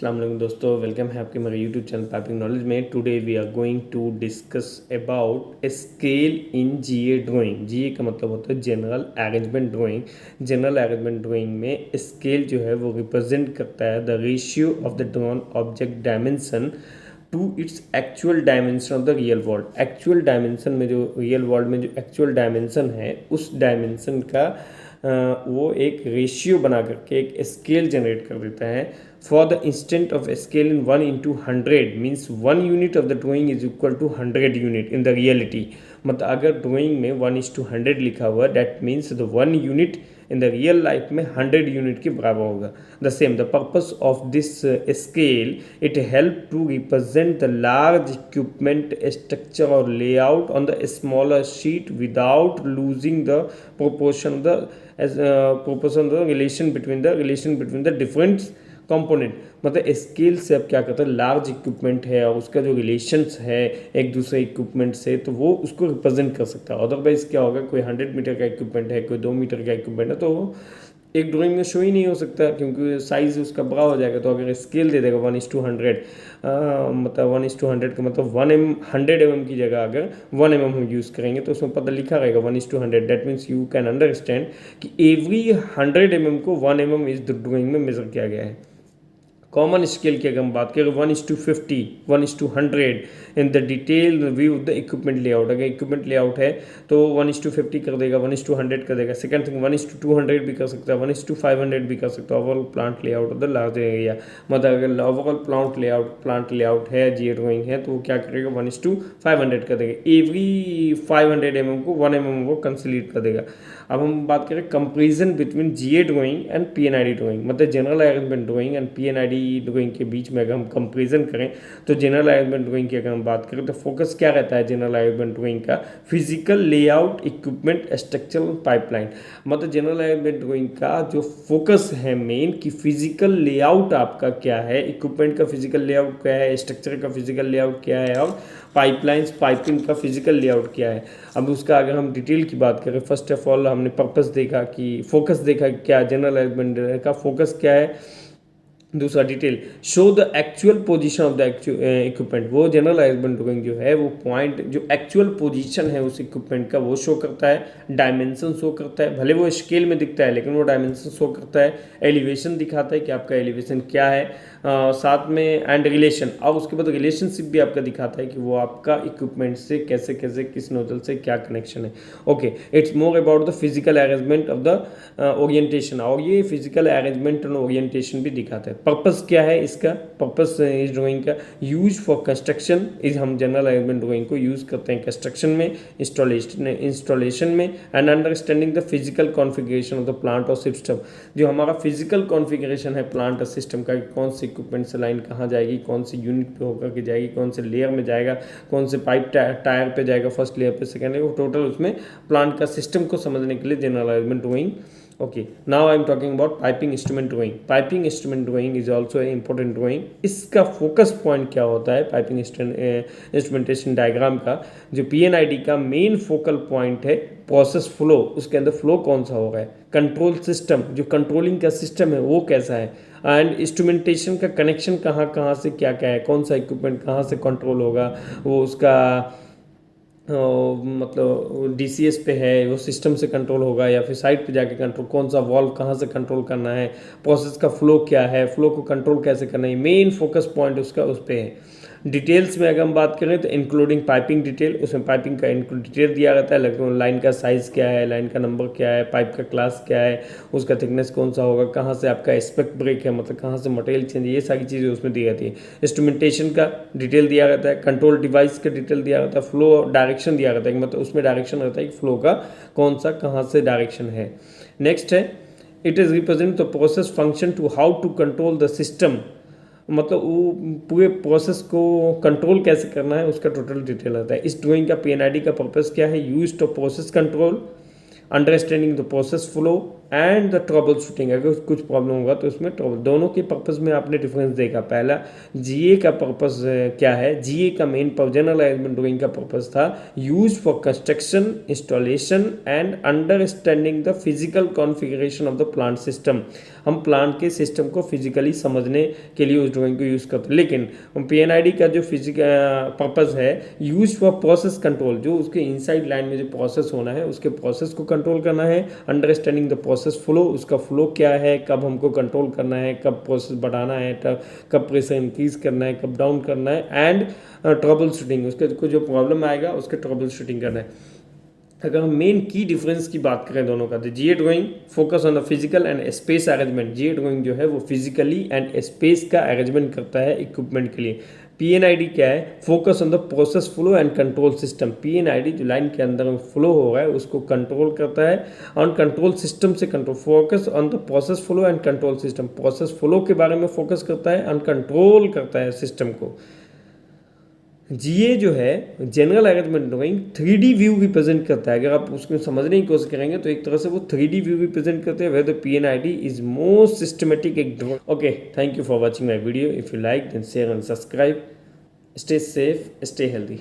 अस्सलाम वालेकुम दोस्तों, वेलकम है आपके मेरे यूट्यूब चैनल पाइपिंग नॉलेज में। Today we are going to discuss about scale in GA drawing. GA का मतलब होता है general arrangement drawing. General arrangement drawing में स्केल जो है वो रिप्रेजेंट करता है the ratio of the drawn object dimension to its actual dimension of the real world. Actual dimension में जो रियल वर्ल्ड में जो एक्चुअल डायमेंशन है उस डायमेंशन का वो एक रेशियो बना करके एक स्केल जनरेट कर देता है। For the instant of scale in 1/100 means 1 unit of the drawing is equal to 100 unit in the reality. मतलब अगर ड्राइंग में 1:100 लिखा हुआ that means the 1 unit in the real life में 100 यूनिट के बराबर होगा। The same the purpose of this scale, it help to represent the large equipment structure और layout on the smaller sheet without losing the proportion the proportion the relation between the different component. मतलब scale से अब क्या करता है, large equipment है और उसका जो रिलेशंस है एक दूसरे इक्विपमेंट से, तो वो उसको रिप्रेजेंट कर सकता है। अदरवाइज क्या होगा, कोई 100 मीटर का इक्विपमेंट है, कोई 2 मीटर का इक्विपमेंट है, तो वो एक ड्राइंग में शो ही नहीं हो सकता क्योंकि साइज़ उसका बड़ा हो जाएगा। तो अगर स्केल दे देगा 1:100, मतलब 1:100 का मतलब 100 mm की जगह अगर 1 mm हम यूज़ करेंगे तो उसमें पता लिखा रहेगा 1:100। That means you can understand कि एवरी 100 mm को 1 mm इस ड्राइंग में मेजर किया गया है। कॉमन स्केल की अगर हम बात करें 1:50, 1:100 in the detail view the equipment layout. अगर इक्विपमेंट लेआउट है तो 1:50 कर देगा, 1:100 कर देगा। सेकंड थिंग 1:200 भी कर सकता है, 1:500 भी कर सकता है। Overall plant layout of the large area, मतलब अगर ओवरऑल प्लांट लेआउट है, जी ड्राइंग है, तो वो क्या करेगा 1:500 कर देगा। एवरी 500 mm को 1 mm वो कंसिडर कर देगा। अब हम बात करें comparison between GA drawing and PNID drawing, मतलब general arrangement drawing and PNID drawing के बीच में अगर हम कंपेरिजन करें तो जनरल अरेंजमेंट ड्राइंग की अगर हम बात करें तो फोकस क्या रहता है जनरल अरेंजमेंट ड्राइंग का, physical layout, equipment, structural, pipeline. मतलब जनरल अरेंजमेंट ड्राइंग का जो फोकस है मेन कि फिजिकल लेआउट आपका क्या है, इक्विपमेंट का फिजिकल लेआउट क्या है, स्ट्रक्चर का फिजिकल लेआउट क्या है और पाइपलाइंस पाइपिंग का फिजिकल लेआउट क्या है। अब उसका अगर हम डिटेल की बात करें, फर्स्ट ऑफ ऑल हमने पर्पस देखा कि फोकस देखा क्या जनरल अरेंजमेंट का फोकस क्या है। दूसरा detail, show the actual position of the equipment. वो जनरल अरेंजमेंट ड्राइंग जो है वो पॉइंट जो एक्चुअल पोजीशन है उस इक्विपमेंट का वो शो करता है, डायमेंशन शो करता है, भले वो स्केल में दिखता है लेकिन वो डायमेंशन शो करता है, एलिवेशन दिखाता है कि आपका एलिवेशन क्या है, साथ में एंड रिलेशन, और उसके बाद रिलेशनशिप भी आपका दिखाता है कि वो आपका इक्विपमेंट से कैसे कैसे किस नोजल से क्या कनेक्शन है। Okay, it's more about the physical arrangement of the orientation, और ये फिजिकल अरेंजमेंट और ओरिएंटेशन भी दिखाता है। पर्पस क्या है इसका, पर्पस इस ड्राइंग का, यूज फॉर कंस्ट्रक्शन, इस हम जनरल अरेंजमेंट ड्राइंग को यूज़ करते हैं कंस्ट्रक्शन में, इंस्टॉलेशन में, and understanding the physical configuration of the plant और सिस्टम। जो हमारा फिजिकल कॉन्फ़िगरेशन है प्लांट और सिस्टम का, कौन से इक्विपमेंट से लाइन कहाँ जाएगी, कौन से यूनिट पे होकर के जाएगी, कौन से लेयर में जाएगा, कौन से पाइप टायर पे जाएगा, फर्स्ट लेयर पे, सेकंड लेयर, टोटल उसमें प्लांट का सिस्टम को समझने के लिए general arrangement drawing. Okay, now I am talking about piping instrument drawing. Piping instrument drawing is also an important drawing. इसका फोकस पॉइंट क्या होता है पाइपिंग इंस्ट्रूमेंटेशन डायग्राम का, जो पीएनआईडी का मेन फोकल पॉइंट है प्रोसेस फ्लो। उसके अंदर फ्लो कौन सा होगा, कंट्रोल सिस्टम, जो कंट्रोलिंग का सिस्टम है वो कैसा है, एंड इंस्ट्रूमेंटेशन का कनेक्शन कहाँ कहाँ से क्या क्या है, कौन सा इक्विपमेंट कहाँ से कंट्रोल होगा, वो उसका मतलब डीसीएस पे है वो सिस्टम से कंट्रोल होगा या फिर साइट पे जाके कंट्रोल, कौन सा वॉल्व कहाँ से कंट्रोल करना है, प्रोसेस का फ्लो क्या है, फ्लो को कंट्रोल कैसे करना है, मेन फोकस पॉइंट उसका उस पे है। डिटेल्स में अगर हम बात करें तो इंक्लूडिंग पाइपिंग डिटेल, उसमें पाइपिंग का डिटेल दिया रहता है, लेकिन लाइन का साइज़ क्या है, लाइन का नंबर क्या है, पाइप का क्लास क्या है, उसका थिकनेस कौन सा होगा, कहाँ से आपका स्पेक ब्रेक है, मतलब कहाँ से मटेरियल चेंज है, ये सारी चीज़ें उसमें दी रहती है। इंस्ट्रूमेंटेशन का डिटेल दिया रहता है, कंट्रोल डिवाइस का डिटेल दिया रहता है, फ्लो डायरेक्शन दिया रहता है, मतलब उसमें डायरेक्शन रहता है कि फ्लो का कौन सा कहाँ से डायरेक्शन है। नेक्स्ट है, it is represent the process function to how to control the system, मतलब वो पूरे प्रोसेस को कंट्रोल कैसे करना है उसका टोटल डिटेल आता है। इस ड्राइंग का पीएनआईडी का पर्पस क्या है, use to process control, understanding the process flow and the troubleshooting, अगर कुछ प्रॉब्लम होगा तो उसमें ट्रबल, दोनों के पर्पस में आपने डिफरेंस देखा। पहला जीए का पर्पस क्या है, जीए का मेन जनरल अरेंजमेंट ड्राइंग का पर्पस था use for construction, installation and understanding the physical configuration of the plant system. हम प्लांट के सिस्टम को फिजिकली समझने के लिए उस ड्राइंग को यूज़ करते हैं। लेकिन पीएनआईडी का जो फिजिकल पर्पस है यूज फॉर प्रोसेस कंट्रोल, जो उसके इनसाइड लाइन में जो प्रोसेस होना है उसके प्रोसेस को कंट्रोल करना है, अंडरस्टैंडिंग द प्रोसेस फ्लो, उसका फ्लो क्या है, कब हमको कंट्रोल करना है, कब प्रोसेस बढ़ाना है, कब प्रेशर इंक्रीज करना है, कब डाउन करना है, एंड ट्रबल शूटिंग, उसके जो प्रॉब्लम आएगा उसके ट्रबल शूटिंग करना है। अगर हम मेन की डिफरेंस की बात करें दोनों का, तो GA drawing focus on the physical and space arrangement, GA drawing जो है वो फिजिकली एंड स्पेस का अरेंजमेंट करता है इक्विपमेंट के लिए। पीएनआईडी क्या है, focus on the process flow and control system, PNID जो लाइन के अंदर फ्लो हो रहा है उसको कंट्रोल करता है, ऑन कंट्रोल सिस्टम से control, focus on the process flow and control system, process flow के बारे में फोकस करता है, ऑन कंट्रोल करता है सिस्टम को। जीए जो है general arrangement drawing 3D view represent करता है। अगर आप उसको समझने की कोशिश करेंगे तो एक तरह से वो 3D व्यू रिप्रेजेंट करते हैं, where the PNID is most systematic एक drawing. Okay, thank you for watching my video. If you like then share and subscribe. Stay safe, stay healthy.